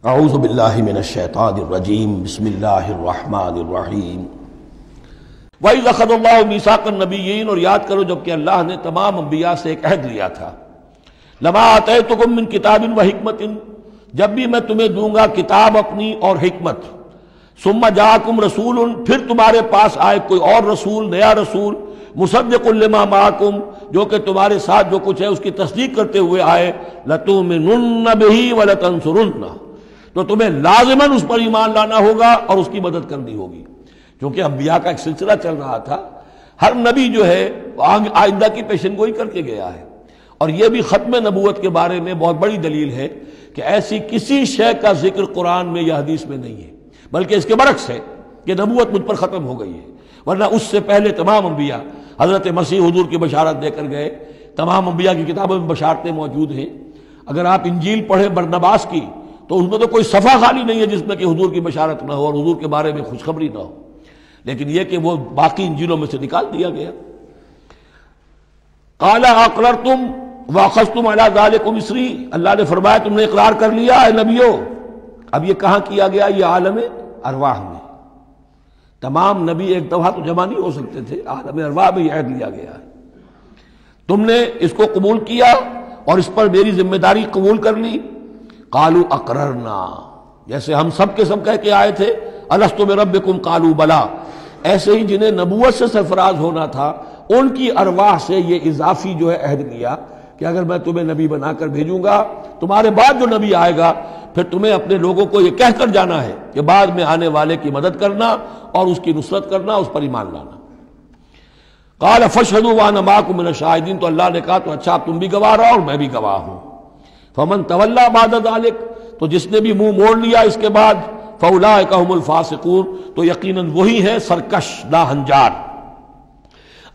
اعوذ باللہ من الشیطان الرجیم بسم اللہ الرحمن الرحیم وَإِذْ أَخَذَ اللَّهُ مِيثَاقَ النَّبِيِّينَ، اور یاد کرو جب کہ اللہ نے تمام انبیاء سے ایک عہد لیا تھا. لَمَا آتَيْتُكُم مِّن كِتَابٍ وَحِكْمَةٍ، جب بھی میں تمہیں دوں گا کتاب اپنی اور حکمت. ثُمَّ جَاءَكُمْ رَسُولٌ، پھر تمہارے پاس آئے کوئی اور رسول، نیا رسول. مُصَدِّقٌ لِّمَا مَعَكُمْ، جو کہ تمہارے ساتھ جو کچھ ہے اس کی تصدیق کرتے ہوئے آئے. لَتُؤْمِنُنَّ بِهِ وَلَتَنصُرُنَّهُ، تو تمہیں لازماً اس پر ایمان لانا ہوگا اور اس کی مدد کرنی ہوگی. کیونکہ انبیاء کا ایک سلسلہ چل رہا تھا، ہر نبی جو ہے آئندہ کی پیشن گوئی کر کے گیا ہے. اور یہ بھی ختم نبوت کے بارے میں بہت بڑی دلیل ہے کہ ایسی کسی شے کا ذکر قرآن میں یا حدیث میں نہیں ہے، بلکہ اس کے برعکس ہے کہ نبوت مجھ پر ختم ہو گئی ہے. ورنہ اس سے پہلے تمام انبیاء حضرت مسیح حضور کی بشارت دے کر گئے. تمام انبیاء کی کتابوں میں بشارتیں موجود ہیں. اگر آپ انجیل پڑھیں برنباس کی تو اس میں تو کوئی صفحہ خالی نہیں ہے جس میں کہ حضور کی بشارت نہ ہو اور حضور کے بارے میں خوشخبری نہ ہو. لیکن یہ کہ وہ باقی انجیلوں میں سے نکال دیا گیا. قال اقررتم واخذتم علی ذلکم اسری، اللہ نے فرمایا تم نے اقرار کر لیا اے نبیوں. اب یہ کہاں کیا گیا؟ یہ عالم ارواح میں. تمام نبی ایک دفعہ تو جمع نہیں ہو سکتے تھے، عالم ارواح میں یہ عہد لیا گیا ہے. تم نے اس کو قبول کیا اور اس پر میری ذمہ داری قبول کر لی. قالوا اقررنا، جیسے ہم سب کے سب کہہ کے آئے تھے الست بربکم قالوا بلا، ایسے ہی جنہیں نبوت سے سرفراز ہونا تھا ان کی ارواح سے یہ اضافی جو ہے عہد لیا کہ اگر میں تمہیں نبی بنا کر بھیجوں گا، تمہارے بعد جو نبی آئے گا پھر تمہیں اپنے لوگوں کو یہ کہہ کر جانا ہے کہ بعد میں آنے والے کی مدد کرنا اور اس کی نصرت کرنا، اس پر ایمان لانا. قال فاشهدوا وانا معكم من الشاهدين، تو اللہ نے کہا تو اچھا تم بھی گواہ رہو اور میں بھی گواہ ہوں. فمن تولى بعد ذلك، تو جس نے بھی منہ موڑ لیا اس کے بعد، فاولئک هم الفاسقون، تو یقیناً وہی ہے سرکش لاہنجار.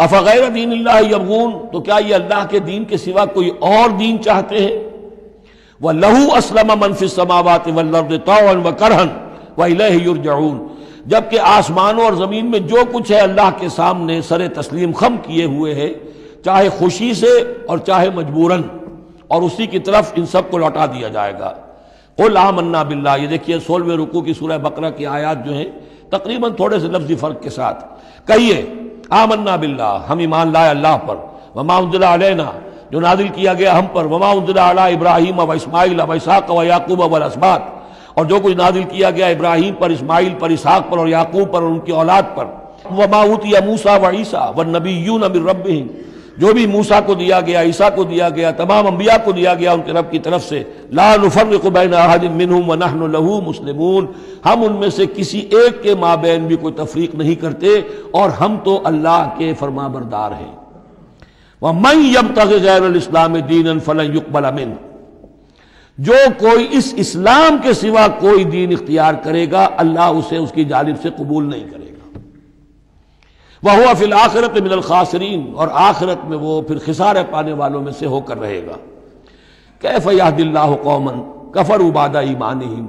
افغیر دین اللہ یبغون، تو کیا یہ اللہ کے دین کے سوا کوئی اور دین چاہتے ہیں؟ وَلَهُ أَسْلَمَ مَنْ فِي السَّمَاوَاتِ وَالْأَرْضِ طَوْعًا وَكَرْهًا وَإِلَيْهِ يُرْجَعُونَ، جبکہ آسمانوں اور زمین میں جو کچھ ہے اللہ کے سامنے سر تسلیم خم کیے ہوئے ہے، چاہے خوشی سے اور چاہے مجبوراً، اور اسی کی طرف ان سب کو لوٹا دیا جائے گا. قُلْ آمَنَّا بِاللَّهِ، یہ دیکھیے 16ویں رکوع کی سورہ بقرہ کی آیات جو ہیں تقریباً تھوڑے سے لفظی فرق کے ساتھ. کہیے آمنا باللہ، ہم ایمان لائے اللہ پر. وما انزل علینا، جو نازل کیا گیا ہم پر. وما انزل علی ابراہیم و اسماعیل و اسحاق و یعقوب والاسباط، اور جو کچھ نازل کیا گیا ابراہیم پر، اسماعیل پر، اسحاق پر اور یعقوب پر اور ان کی اولاد پر. وما اوتی موسیٰ و عیسیٰ والنبیون من ربہم، جو بھی موسیٰ کو دیا گیا، عیسیٰ کو دیا گیا، تمام انبیاء کو دیا گیا ان کے رب کی طرف سے. لا نفرق بین احد منہم ونحن لہ مسلمون، ہم ان میں سے کسی ایک کے مابین بھی کوئی تفریق نہیں کرتے اور ہم تو اللہ کے فرما بردار ہیں. وَمَن يَبْتَغِ غَيْرَ الْإِسْلَامِ دِينًا فَلَن يُقْبَلَ مِنْهُ، جو کوئی اس اسلام کے سوا کوئی دین اختیار کرے گا اللہ اسے اس کی جانب سے قبول نہیں کرے گا. وَهُوَ فِي الْآخِرَةِ مِنَ الْخَاسِرِينَ، اور آخرت میں وہ پھر خسارے پانے والوں میں سے ہو کر رہے گا. کیف یہدی اللہ قوما کفروا بعد ایمانہم،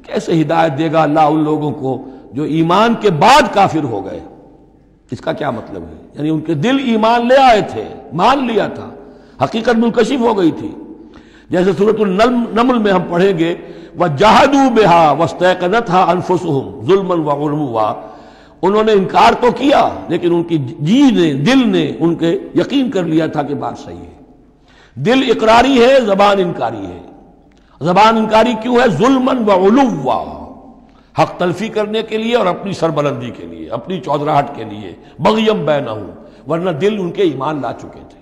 کیسے ہدایت دے گا اللہ ان لوگوں کو جو ایمان کے بعد کافر ہو گئے. اس کا کیا مطلب ہے؟ یعنی ان کے دل ایمان لے آئے تھے، مان لیا تھا، حقیقت منکشف ہو گئی تھی. جیسے سورۃ النمل میں ہم پڑھیں گے وَجَحَدُوا بِهَا وَاسْتَيْقَنَتْهَا أَنفُسُهُمْ ظُلْمًا وَعُلُوًّا، انہوں نے انکار تو کیا لیکن ان کی جی نے، دل نے ان کے یقین کر لیا تھا کہ بات صحیح ہے. دل اقراری ہے، زبان انکاری ہے. زبان انکاری کیوں ہے؟ ظلمًا وعلوا، حق تلفی کرنے کے لیے اور اپنی سربلندی کے لیے، اپنی چودراہٹ کے لیے. بغیم بینہم، ورنہ دل ان کے ایمان لا چکے تھے.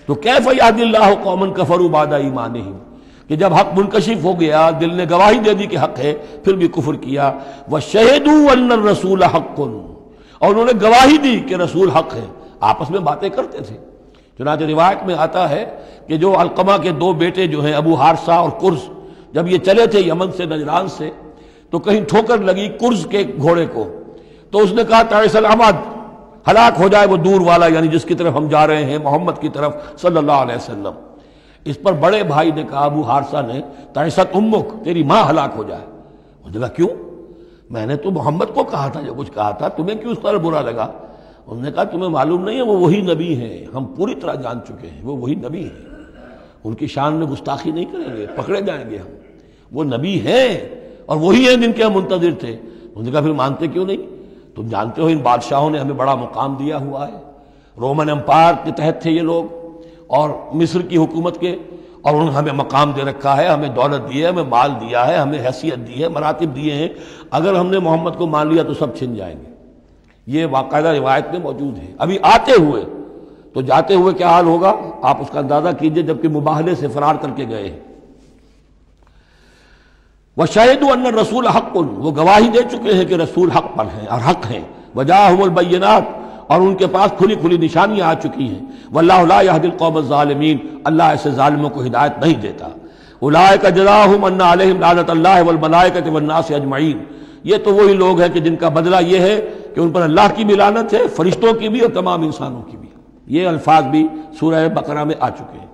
تو کیف یہدی اللہ قوما کفروا بعد ایمانہم، کہ جب حق منکشف ہو گیا، دل نے گواہی دے دی کہ حق ہے، پھر بھی کفر کیا. وَشَهِدُوا أَنَّ الرَّسُولَ حَقٌّ، اور انہوں نے گواہی دی کہ رسول حق ہے. آپس میں باتیں کرتے تھے. چنانچہ روایت میں آتا ہے کہ جو علقمہ کے دو بیٹے جو ہیں ابو حارثہ اور کرز، جب یہ چلے تھے یمن سے، نجران سے، تو کہیں ٹھوکر لگی کرز کے گھوڑے کو، تو اس نے کہا تعیس العمد، ہلاک ہو جائے وہ دور والا، یعنی جس کی طرف ہم جا رہے ہیں، محمد کی طرف صلی اللہ علیہ وسلم. اس پر بڑے بھائی نے کہا، ابو حارثہ نے، تعیست امک، تیری ماں ہلاک ہو جائے. اس نے کہا کیوں؟ میں نے تو محمد کو کہا تھا جو کچھ کہا تھا، تمہیں کیوں اس طرح برا لگا؟ انہوں نے کہا تمہیں معلوم نہیں ہے وہ وہی نبی ہیں، ہم پوری طرح جان چکے ہیں وہ وہی نبی ہیں، ان کی شان میں گستاخی نہیں کریں گے، پکڑے جائیں گے ہم. وہ نبی ہیں اور وہی ہیں جن کے ہم منتظر تھے. انہوں نے کہا پھر مانتے کیوں نہیں؟ تم جانتے ہو ان بادشاہوں نے ہمیں بڑا مقام دیا ہوا ہے، رومن امپائر کے تحت تھے یہ لوگ اور مصر کی حکومت کے، اور انہوں نے ہمیں مقام دے رکھا ہے، ہمیں دولت دی ہے، ہمیں مال دیا ہے، ہمیں حیثیت دی ہے، مراتب دیے ہیں. اگر ہم نے محمد کو مان لیا تو سب چھن جائیں گے. یہ باقاعدہ روایت میں موجود ہے. ابھی آتے ہوئے تو جاتے ہوئے کیا حال ہوگا آپ اس کا اندازہ کیجئے، جبکہ مباہلے سے فرار کر کے گئے ہیں. وَشَهِدُوا أَنَّ الرَّسُولَ حَقٌّ، وہ گواہی دے چکے ہیں کہ رسول حق پر ہیں اور حق ہیں. وَجَاءَهُمُ الْبَيِّنَاتُ، اور ان کے پاس کھلی کھلی نشانیاں آ چکی ہیں. وَاللَّهُ لَا يَهْدِي الْقَوْمَ الظَّالِمِينَ، اللہ ایسے ظالموں کو ہدایت نہیں دیتا. أُولَٰئِكَ جَزَاؤُهُمْ أَنَّ عَلَيْهِمْ لَعْنَةَ اللَّهِ وَالْمَلَائِكَةِ وَالنَّاسِ أَجْمَعِينَ. یہ تو وہی لوگ ہیں کہ جن کا بدلہ یہ ہے کہ ان پر اللہ کی بھی لعنت ہے، فرشتوں کی بھی اور تمام انسانوں کی بھی. یہ الفاظ بھی سورہ بقرہ میں آ چکے ہیں.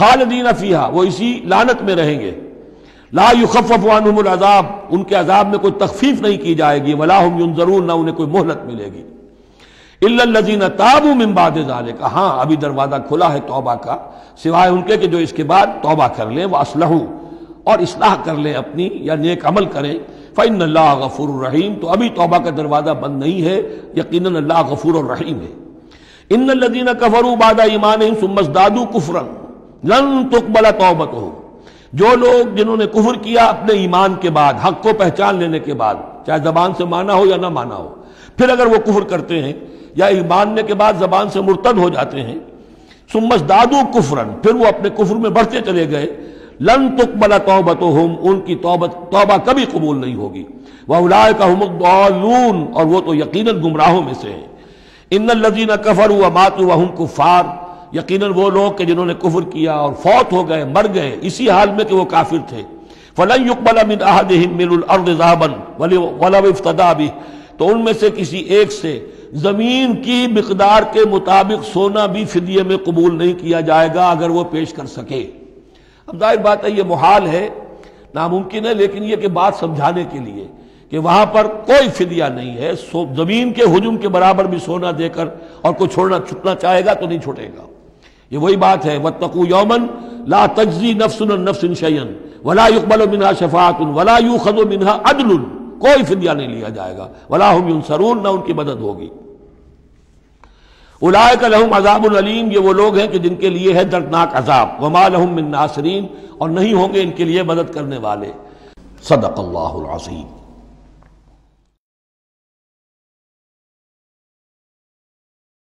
خالدین فیہا، وہ اسی لعنت میں رہیں گے. لا یخفف عنہم العذاب، ان کے عذاب میں کوئی تخفیف نہیں کی جائے گی. ولا ہم ینظرون، نہ انہیں کوئی مہلت ملے گی. الا الذین تابوا من بعد ذلک، ہاں ابھی دروازہ کھلا ہے توبہ کا، سوائے ان کے کہ جو اس کے بعد توبہ کر لیں، واصلحوا، اور اصلاح کر لیں اپنی یا نیک عمل کریں. فإن اللہ غفور الرحیم، تو ابھی توبہ کا دروازہ بند نہیں ہے، یقیناً اللہ غفور الرحیم ہے. ان الذین کفروا بعد ایمانہم ثم ازدادوا کفرا لن تقبل توبتہم، جو لوگ جنہوں نے کفر کیا اپنے ایمان کے بعد، حق کو پہچان لینے کے بعد، چاہے زبان سے مانا ہو یا نہ مانا ہو، پھر اگر وہ کفر کرتے ہیں یا ایمان کے بعد زبان سے مرتد ہو جاتے ہیں، ثم ازدادوا کفرا، پھر وہ اپنے کفر میں بڑھتے چلے گئے، لن تقبل توبتہم، ان کی توبہ کبھی قبول نہیں ہوگی. واولئک ھم الضالون، اور وہ تو یقیناً گمراہوں میں سے ہیں. ان الذین کفروا وماتوا وهم کفار، یقیناً وہ لوگ کہ جنہوں نے کفر کیا اور فوت ہو گئے، مر گئے اسی حال میں کہ وہ کافر تھے. فلن يقبل من احدهم ملء الارض ذهبا ولو افتدى به، تو ان میں سے کسی ایک سے زمین کی مقدار کے مطابق سونا بھی فدیے میں قبول نہیں کیا جائے گا اگر وہ پیش کر سکے. اب ظاہر بات ہے یہ محال ہے، ناممکن ہے، لیکن یہ کہ بات سمجھانے کے لیے کہ وہاں پر کوئی فدیہ نہیں ہے. زمین کے حجم کے برابر بھی سونا دے کر اور کوئی چھٹنا چاہے گا تو نہیں چھوٹے گا. یہ وہی بات ہے، واتقوا یوما لا تجزی نفس عن نفس شیئا ولا يقبل منها شفاعۃ ولا یؤخذ منها عدل، کوئی فدیہ نہیں لیا جائے گا. ولا هم ينصرون، نہ ان کی مدد ہوگی. اولئک لهم عذاب علیم، یہ وہ لوگ ہیں کہ جن کے لیے ہے دردناک عذاب. وما لهم من ناصرین، اور نہیں ہوں گے ان کے لیے مدد کرنے والے. صدق اللہ العظیم.